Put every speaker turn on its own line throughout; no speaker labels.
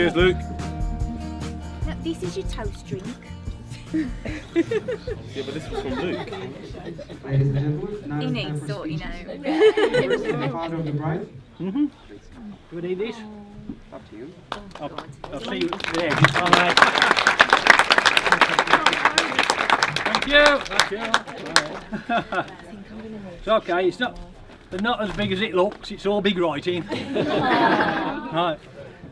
Cheers, Luke.
Now, this is your toast drink.
Yeah, but this was from Luke.
Ladies and gentlemen, now
He
it's time
needs
for
sorting
speeches.
out.
First, the father of the bride.
Mm-hmm. Do we need this?
Up to you.
I'll see you there. All right. Thank you. Thank you. It's okay. It's not. They're not as big as it looks. It's all big writing. Right.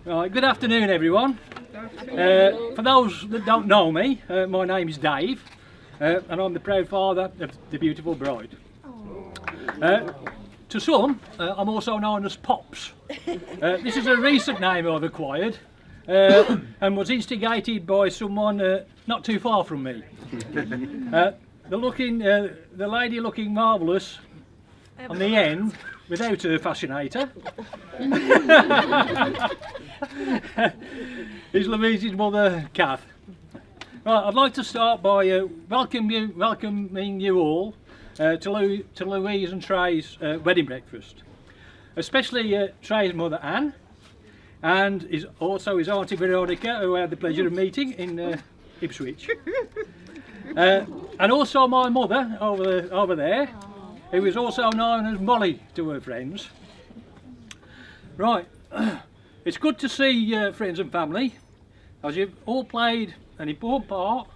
Right. Good afternoon, everyone. For those that don't know me, my name is Dave, and I'm the proud father of the beautiful bride. To some, I'm also known as Pops. This is a recent name I've acquired, and was instigated by someone not too far from me. The lady looking marvellous on the end, without her fascinator, is Louise's mother, Kath. Right, I'd like to start by welcoming you all to Louise and Trey's wedding breakfast, especially Trey's mother Anne, and his auntie Veronica, who I had the pleasure of meeting in Ipswich, and also my mother over there, who is also known as Molly to her friends. Right, it's good to see friends and family, as you've all played an important part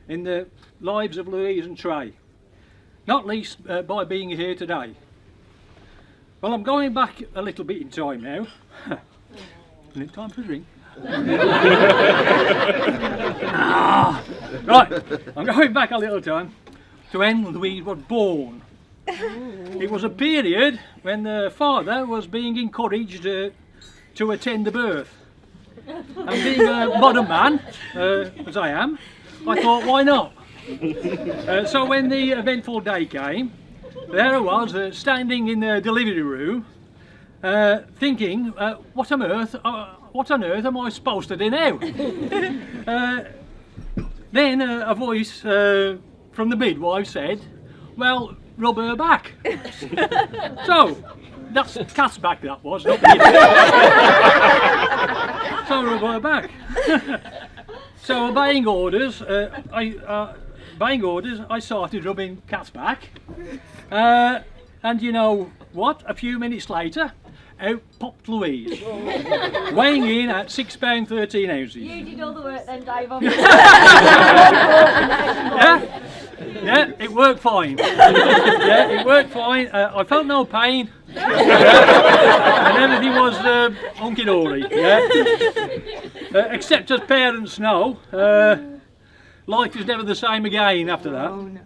in the lives of Louise and Trey, not least by being here today. Well, I'm going back a little bit in time now. Isn't it time for a drink? Right, I'm going back a little time to when Louise was born. It was a period when the father was being encouraged to attend the birth. And being a modern man, as I am, I thought, why not? So when the eventful day came, there I was standing in the delivery room, thinking, what on earth am I supposed to do now? Then a voice from the midwife said, well, rub her back. So that's Kath's back, that was, not me. So rub her back. So obeying orders, I started rubbing Kath's back, and you know what? A few minutes later, out popped Louise, weighing in at £6.13.
You did all the work then, Dave.
Yeah, it worked fine. Yeah, it worked fine. I felt no pain, and everything was hunky-dory. Yeah. Except as parents know, life is never the same again after that.
Oh, no.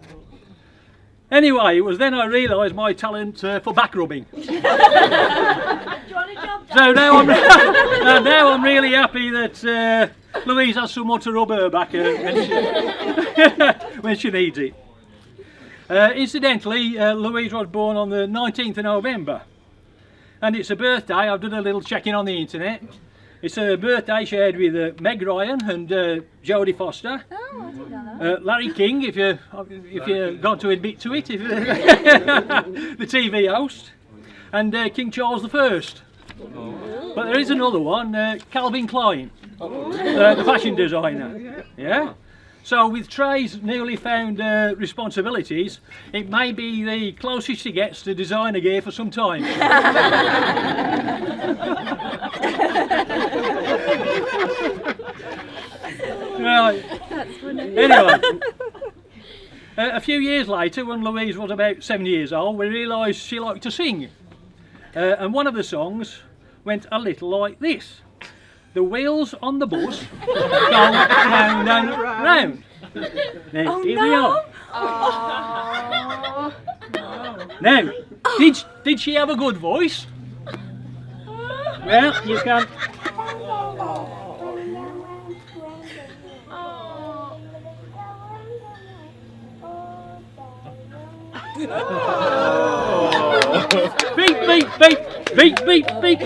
Anyway, it was then I realised my talent for back rubbing.
Do you want a job?
So now I'm really happy that Louise has someone to rub her back when she needs it. Incidentally, Louise was born on the 19th of November, and it's a birthday. I've done a little checking on the internet. It's a birthday shared with Meg Ryan and Jodie Foster,
Oh, I didn't know that.
Larry King, if you're going to admit to it, the TV host, and King Charles I. But there is another one, Calvin Klein, the fashion designer. Yeah. So with Trey's newly found responsibilities, it may be the closest he gets to designer gear for some time. Right. Anyway, a few years later, when Louise was about 7 years old, we realised she liked to sing, and one of the songs went a little like this. The wheels on the bus go round and round. Now, here we are.
Oh.
Now, did she have a good voice? Well, you can. Beep, beep, beep, beep, beep, beep.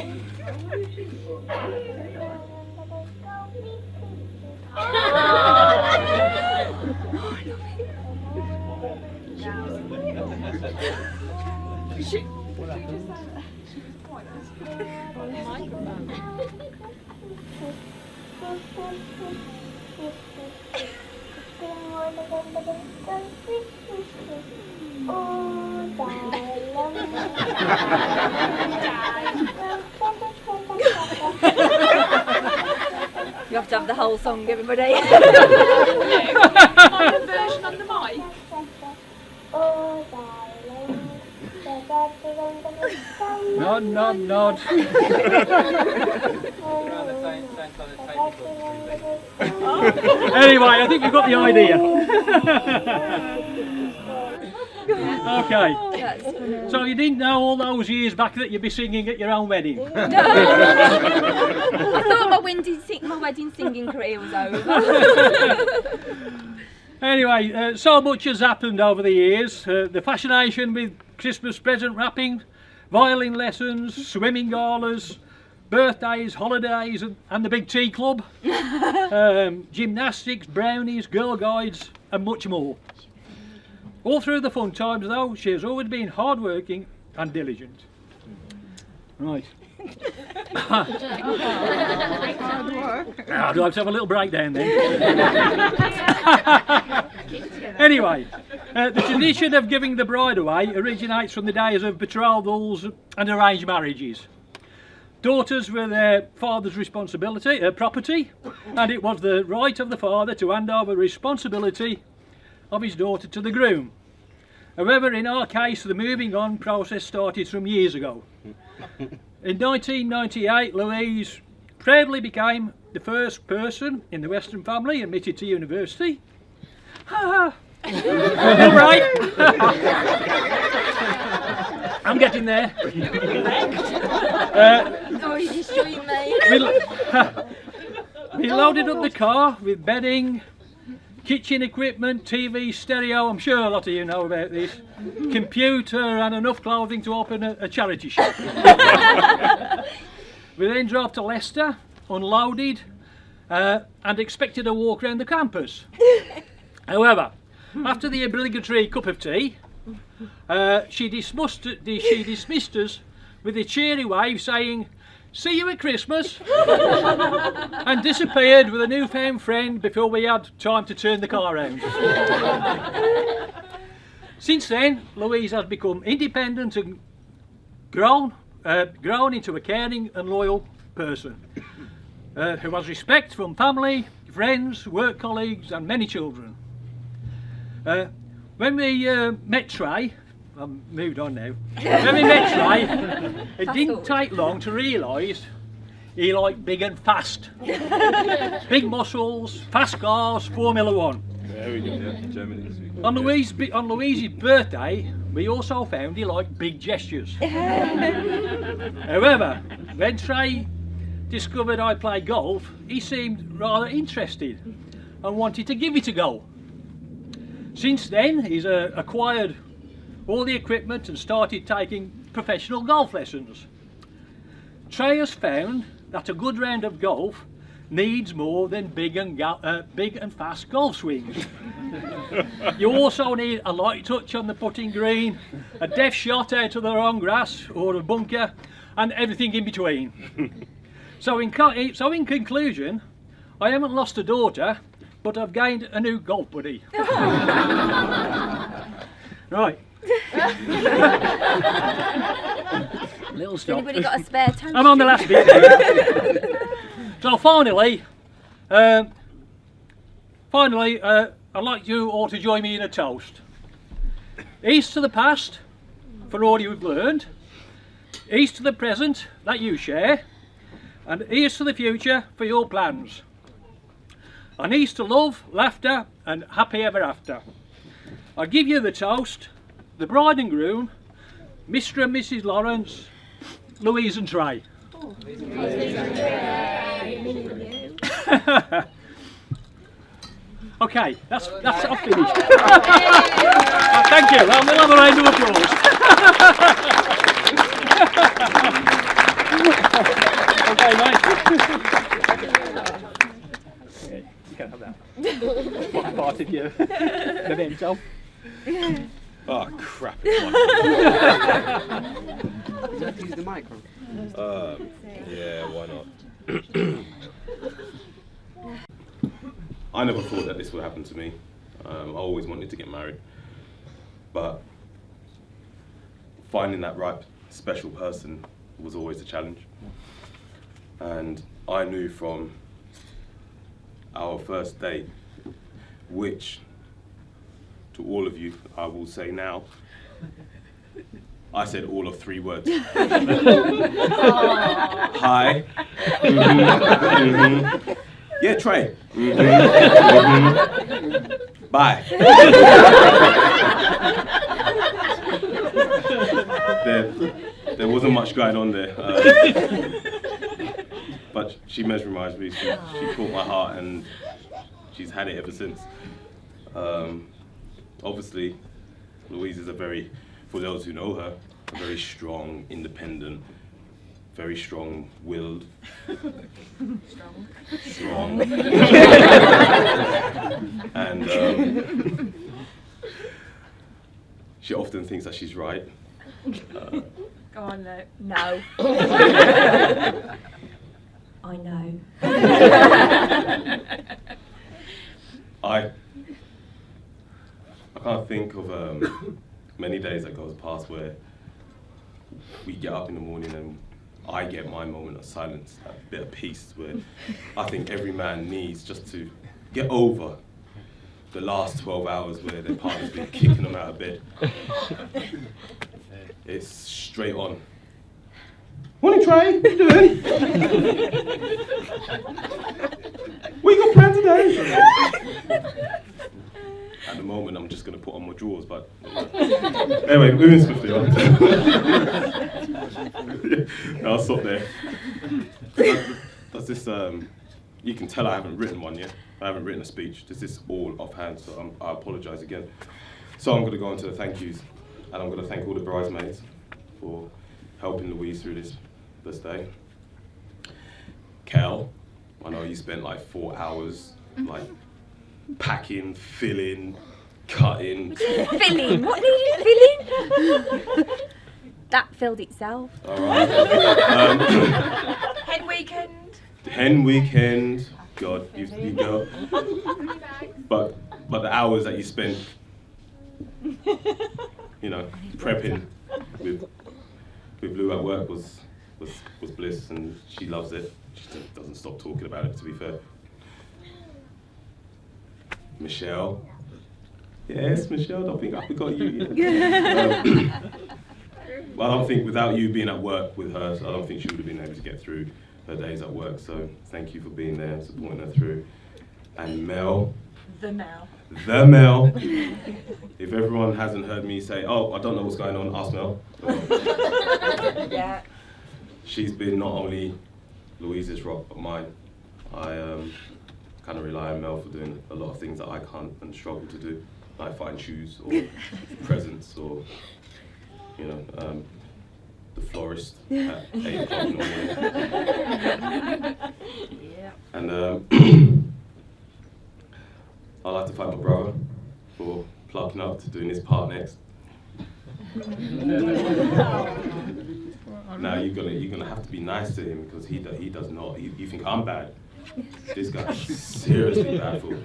You have to have the whole song, everybody.
Version on the mic.
Nod, nod, nod. Anyway, I think you've got the idea. Okay. So you didn't know all those years back that you'd be singing at your own wedding?
I thought my wedding singing career was over.
Anyway, so much has happened over the years. The fascination with Christmas present wrapping, violin lessons, swimming galas, birthdays, holidays and the big tea club, gymnastics, brownies, girl guides and much more. All through the fun times though, she has always been hard-working and diligent. Right. Now, do I have to have a little breakdown then? Anyway, the tradition of giving the bride away originates from the days of betrothals and arranged marriages. Daughters were their father's property, and it was the right of the father to hand over responsibility of his daughter to the groom. However, in our case, the moving on process started some years ago. In 1998, Louise proudly became the first person in the Western family admitted to university. Ha ha! Right. I'm getting there.
Oh, you're destroying me.
We loaded up the car with bedding, kitchen equipment, TV, stereo, I'm sure a lot of you know about this, computer and enough clothing to open a charity shop. We then drove to Leicester, unloaded and expected a walk around the campus. However, after the obligatory cup of tea, she dismissed us with a cheery wave saying, "See you at Christmas," and disappeared with a newfound friend before we had time to turn the car around. Since then, Louise has become independent and grown into a caring and loyal person who has respect from family, friends, work colleagues and many children. When we met Trey, I've moved on now. When we met Trey, it didn't take long to realise he liked big and fast. Big muscles, fast cars, Formula One.
There we go, yeah, Germany.
On Louise's birthday, we also found he liked big gestures. However, when Trey discovered I played golf, he seemed rather interested and wanted to give it a go. Since then, he's acquired all the equipment and started taking professional golf lessons. Trey has found that a good round of golf needs more than big and fast golf swings. You also need a light touch on the putting green, a deft shot out of the wrong grass or a bunker, and everything in between. So in conclusion, I haven't lost a daughter, but I've gained a new golf buddy. Right. Little stop.
Anybody got a spare toast?
I'm on the last bit. So finally, I'd like you all to join me in a toast. Here's to the past, for all you've learned. Here's to the present that you share. And here's to the future for your plans. And here's to love, laughter and happy ever after. I give you the toast, the bride and groom, Mr. and Mrs. Lawrence, Louise and Trey. Oh. Okay, that's I've finished. Thank you. Well, we'll have a round of applause. Okay, mate. Okay, you can have that. What part of you? Memento.
Oh crap!
Would you like to use the microphone?
Yeah, why not? I never thought that this would happen to me. I always wanted to get married, but finding that right special person was always a challenge. And I knew from our first date, which to all of you I will say now, I said all of 3 words. Hi. Yeah, Trey. Bye. There wasn't much going on there. But she mesmerized me, she caught my heart, and she's had it ever since. Obviously, Louise is for those who know her, a very strong, independent, very strong-willed. Strong. And she often thinks that she's right.
Go on, no. No. I know.
I can't think of many days that goes past where we get up in the morning and I get my moment of silence, that bit of peace where I think every man needs just to get over the last 12 hours where their partner's been kicking them out of bed. It's straight on. Morning, Trey. What you doing? What you got planned today? At the moment, I'm just going to put on my drawers, but anyway, moving swiftly on. I'll stop there. Does this? You can tell I haven't written one yet. I haven't written a speech. This is all offhand, so I apologise again. So I'm going to go on to the thank yous, and I'm going to thank all the bridesmaids for helping Louise through this day. Kel, I know you spent like 4 hours, like packing, filling, cutting.
Filling? What needed filling? That filled itself.
All right.
Hen weekend.
Hen weekend. God, you go. But the hours that you spent, prepping with Lou at work was bliss, and she loves it. She doesn't stop talking about it, to be fair. Michelle. Yes, Michelle, don't think I forgot you yet. Well, I don't think without you being at work with her, I don't think she would have been able to get through her days at work. So thank you for being there and supporting her through. And Mel.
The Mel.
If everyone hasn't heard me say, oh, I don't know what's going on, ask Mel.
Yeah.
She's been not only Louise's rock, but mine. I kind of rely on Mel for doing a lot of things that I can't and struggle to do. I find shoes or presents or, the florist at 8 o'clock in the morning.
Yeah.
And I'd like to thank my brother for plucking up to doing his part next. Now you're gonna have to be nice to him because he does not. You think I'm bad? This guy's seriously bad for.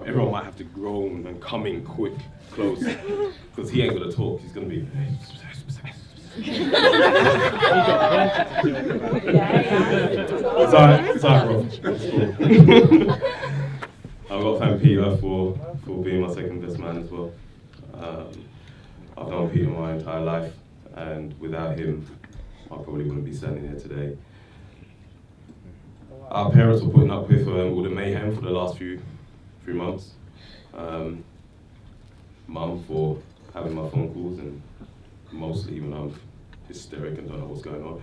Everyone might have to groan and come in quick, close, because he ain't gonna talk. He's gonna be. It's alright, bro. I've got to thank Peter for being my second best man as well. I've known Peter my entire life, and without him, I probably wouldn't be standing here today. Our parents were putting up with all the mayhem for the last few months. Mum for having my phone calls, and mostly when I'm hysteric and don't know what's going on.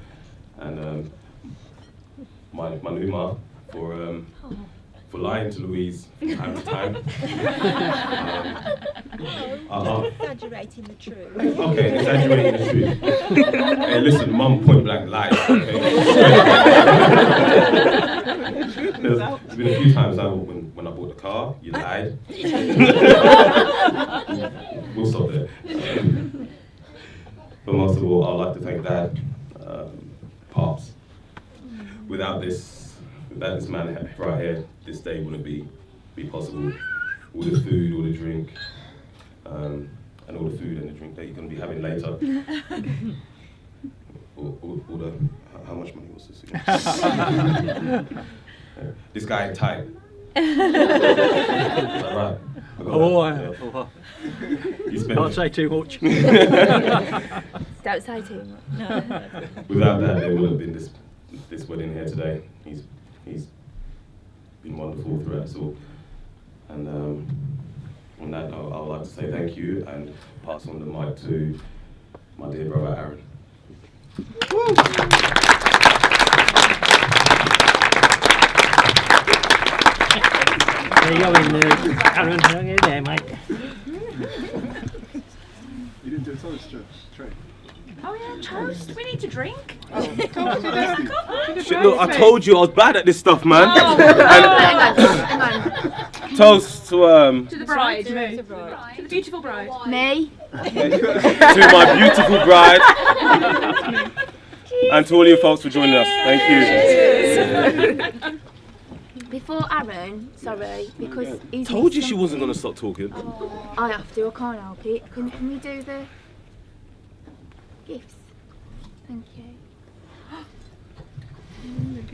And my new mum for lying to Louise from time to time.
Exaggerating the truth.
Okay, exaggerating the truth. Hey, listen, Mum point blank lied. Okay? There's been a few times now when I bought the car, you lied. We'll stop there. But most of all, I'd like to thank Dad, Pops. Without this man right here, this day wouldn't be possible. All the food, all the drink, and all the food and the drink that you're going to be having later. all the, how much money was this again? This guy is tight. Right.
Oh,
You spent
can't say too much.
Don't say too much.
Without that, there would have been this wedding here today. He's been wonderful throughout us all. And on that note, I would like to say thank you and pass on the mic to my dear brother Aaron.
There you go, Aaron. Hang in there, mate.
You didn't do a toast, Trey.
Oh yeah, toast. We need to drink.
Shit, look, I told you I was bad at this stuff, man.
Hang on.
Toast to
To the bride.
To the
To the beautiful bride.
Me.
to my beautiful bride, and to all you folks for joining us. Thank you.
Before Aaron, sorry, because he's
Told you she wasn't gonna stop talking.
I have to, I can't help it. Can we do the gifts? Thank you.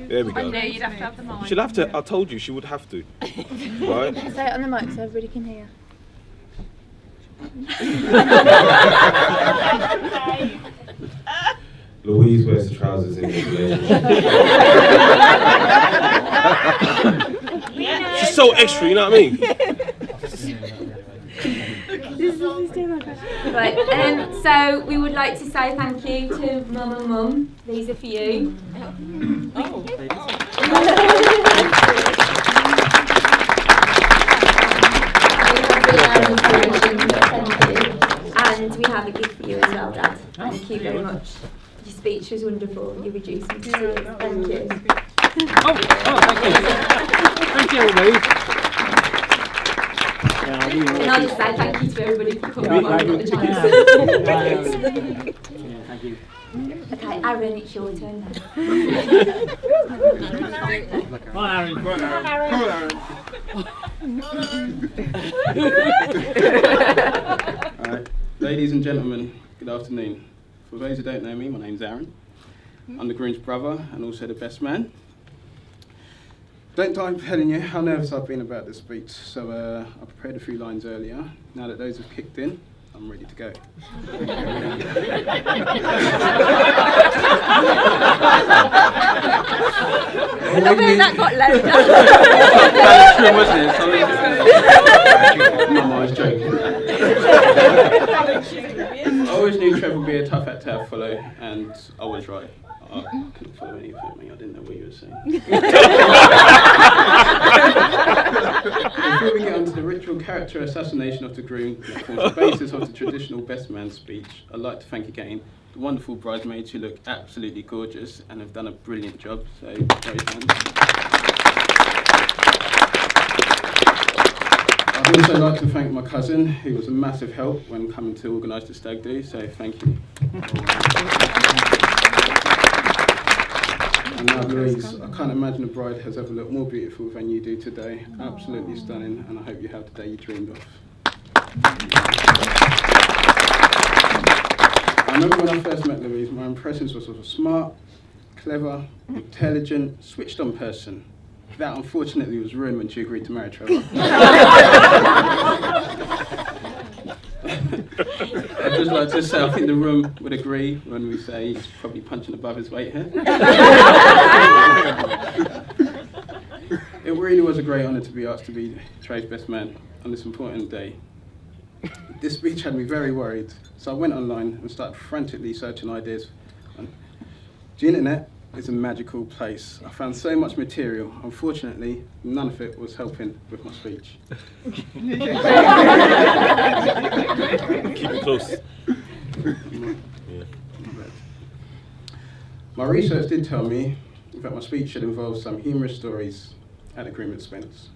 There we go.
You'd have to have the mic.
She'll have to. I told you she would have to. Right?
Say it on the mic so everybody can hear.
Louise wears the trousers in this relationship. She's so extra, you know what I mean?
Right, so we would like to say thank you to Mum and Mum. These are for you. And we have a gift for you as well, Dad. Thank you very much. Your speech was wonderful. You reduced me to tears. Thank you.
Thank you, Louise.
And I'll just say thank you to everybody for coming while we've got the chance.
Thank you.
Okay, Aaron, it's your turn now.
Hi, Aaron.
Alright, ladies and gentlemen, good afternoon. For those who don't know me, my name's Aaron. I'm the groom's brother and also the best man. Don't mind telling you how nervous I've been about this speech, so I prepared a few lines earlier. Now that those have kicked in, I'm ready to go.
That got louder.
That's true, wasn't it? Mum, I was joking. I always knew Trevor would be a tough act to have follow, and I was right. I couldn't follow anything. I didn't know what you were saying. Before we get on to the ritual character assassination of the groom, that forms the basis of the traditional best man speech, I'd like to thank again the wonderful bridesmaids who look absolutely gorgeous and have done a brilliant job. So, raise hands. I'd also like to thank my cousin, who was a massive help when coming to organise the stag do. So, thank you. And now, Louise, I can't imagine a bride has ever looked more beautiful than you do today. Absolutely stunning, and I hope you have the day you dreamed of. I remember when I first met Louise, my impressions was of a smart, clever, intelligent, switched-on person. That, unfortunately, was ruined when she agreed to marry Trevor. I'd just like to say, I think the room would agree when we say he's probably punching above his weight here. It really was a great honour to be asked to be Trey's best man on this important day. This speech had me very worried, so I went online and started frantically searching ideas. The internet is a magical place. I found so much material. Unfortunately, none of it was helping with my speech.
Keep it close.
My research did tell me that my speech should involve some humorous stories at the groom's expense.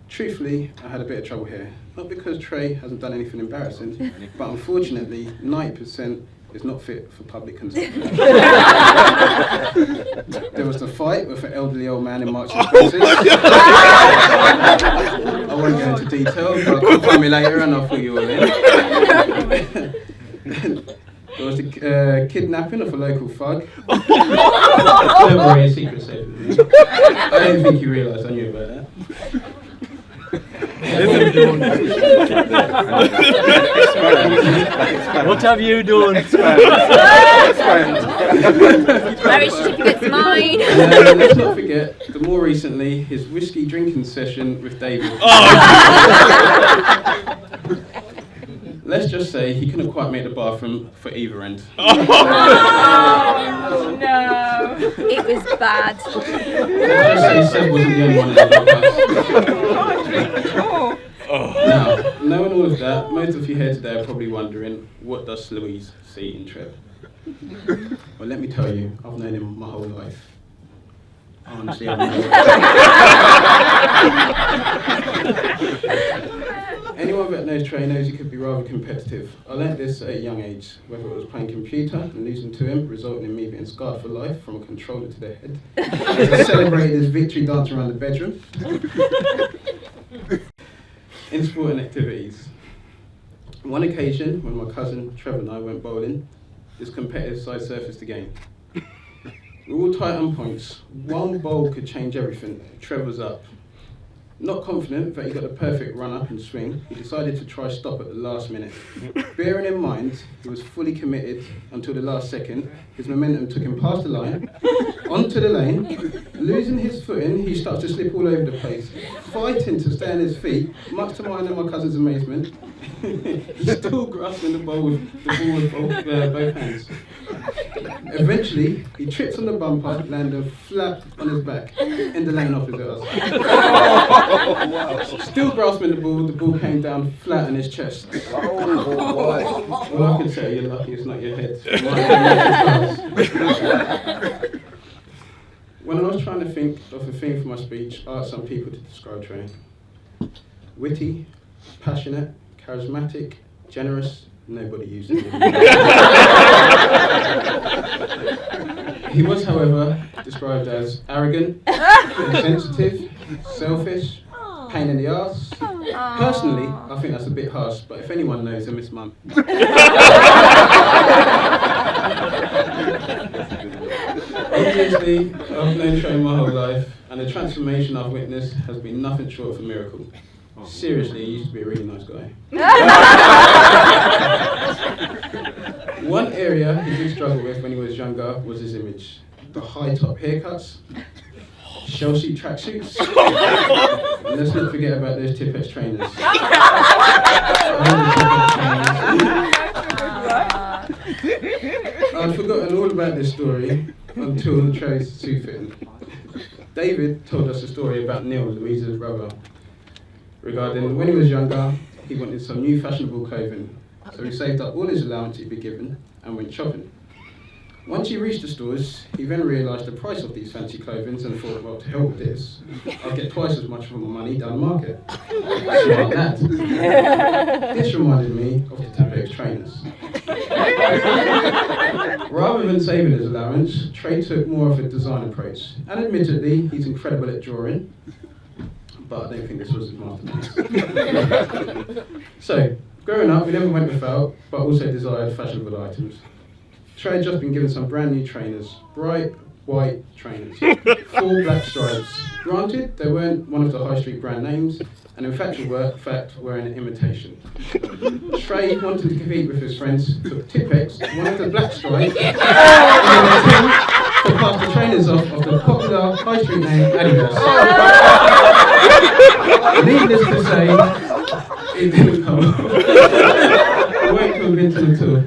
Truthfully, I had a bit of trouble here. Not because Trey hasn't done anything embarrassing, but unfortunately, 90% is not fit for public consumption. There was the fight with an elderly old man in Marks and Spencer's. I won't go into detail, but I'll find me later and I'll fill you all in. There was the kidnapping of a local thug. Don't worry, a secret safe with me. I don't think you realised I knew about that.
What have you done?
Marriage certificate's mine.
Let's not forget, the more recently, his whiskey drinking session with David. Let's just say he couldn't quite make the bathroom for either end.
Oh no.
It was bad.
Let's just say Seb wasn't the only one in the podcast. Now, knowing all of that, most of you here today are probably wondering, what does Louise see in Trev? Well, let me tell you, I've known him my whole life. Honestly, I've known him. Anyone that knows Trey knows he could be rather competitive. I learnt this at a young age, whether it was playing computer and losing to him, resulting in me being scarred for life from a controller to the head. He celebrated his victory dance around the bedroom. In sporting activities. On one occasion, when my cousin Trevor and I went bowling, this competitive side surfaced the game. We were all tight on points. One bowl could change everything. Trevor was up. Not confident that he got the perfect run up and swing, he decided to try stop at the last minute. Bearing in mind he was fully committed until the last second, his momentum took him past the line, onto the lane. Losing his footing, he starts to slip all over the place. Fighting to stay on his feet, much to mine and my cousin's amazement, he's still grasping the ball with both hands. Eventually, he trips on the bumper, landing flat on his back, in the lane opposite us. Still grasping the ball came down flat on his chest. Well, I can say you're lucky it's not your head. When I was trying to think of a theme for my speech, I asked some people to describe Trey. Witty, passionate, charismatic, generous, nobody used it. He was, however, described as arrogant, insensitive, selfish, pain in the arse. Personally, I think that's a bit harsh, but if anyone knows him, it's Mum. Obviously, I've known Trey my whole life, and the transformation I've witnessed has been nothing short of a miracle. Seriously, he used to be a really nice guy. One area he did struggle with when he was younger was his image. The high top haircuts, shell sheet tracksuits, and let's not forget about those Tipex trainers. I'd forgotten all about this story until Trey's suit fitting. David told us a story about Neil, Louise's brother, regarding when he was younger, he wanted some new fashionable clothing. So he saved up all his allowance he'd be given and went shopping. Once he reached the stores, he then realised the price of these fancy clothing and thought, well, to hell with this. I'll get twice as much for my money down the market. Smart lad. This reminded me of the Tipex trainers. Rather than saving his allowance, Trey took more of a design approach. And admittedly, he's incredible at drawing, but I don't think this was his masterpiece. So, growing up, we never went without, but also desired fashionable items. Trey had just been given some brand new trainers, bright white trainers, 4 black stripes. Granted, they weren't one of the high street brand names, and in fact were an imitation. Trey wanted to compete with his friends, took Tipex, one of the black stripes, and to pass the trainers off of the popular high street name Adidas. Needless to say, it didn't come off. I weren't convinced at all.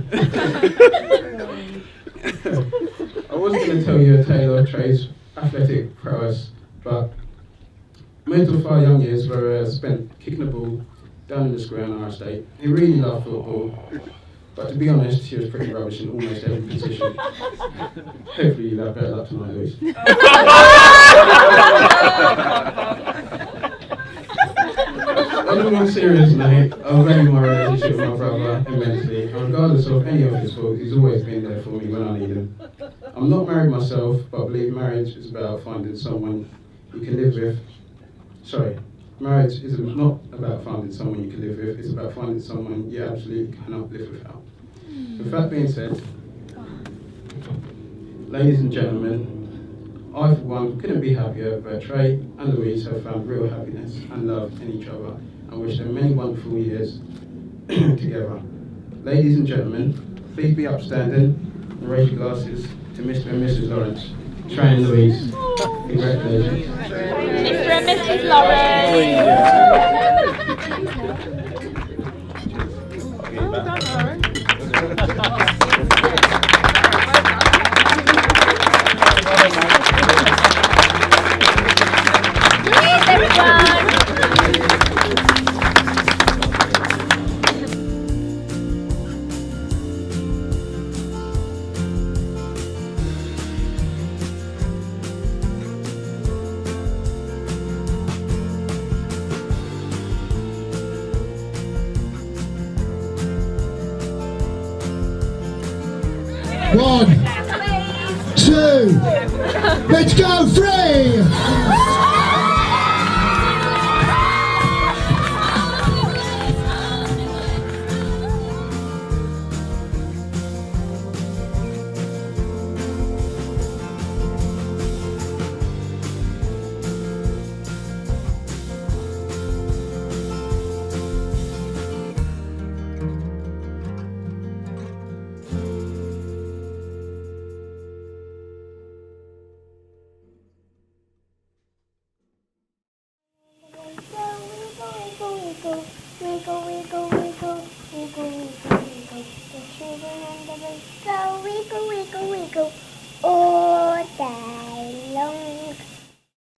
I was going to tell you a tale of Trey's athletic prowess, but most of our young years were spent kicking the ball down in the square on our estate. He really loved football, but to be honest, he was pretty rubbish in almost every position. Hopefully you'll have better luck tonight, Louise. On On a more serious note, I value my relationship with my brother immensely, and regardless of any of his faults, he's always been there for me when I need him. I'm not married myself, but I believe marriage is about finding someone you can live with. Sorry, marriage is not about finding someone you can live with, it's about finding someone you absolutely cannot live without. With that being said, ladies and gentlemen, I, for one, couldn't be happier that Trey and Louise have found real happiness and love in each other, and wish them many wonderful years together. Ladies and gentlemen, please be upstanding and raise your glasses to Mr. and Mrs. Lawrence, Trey and Louise. Congratulations.
Mr. and Mrs. Lawrence.
One, two, let's go, 3.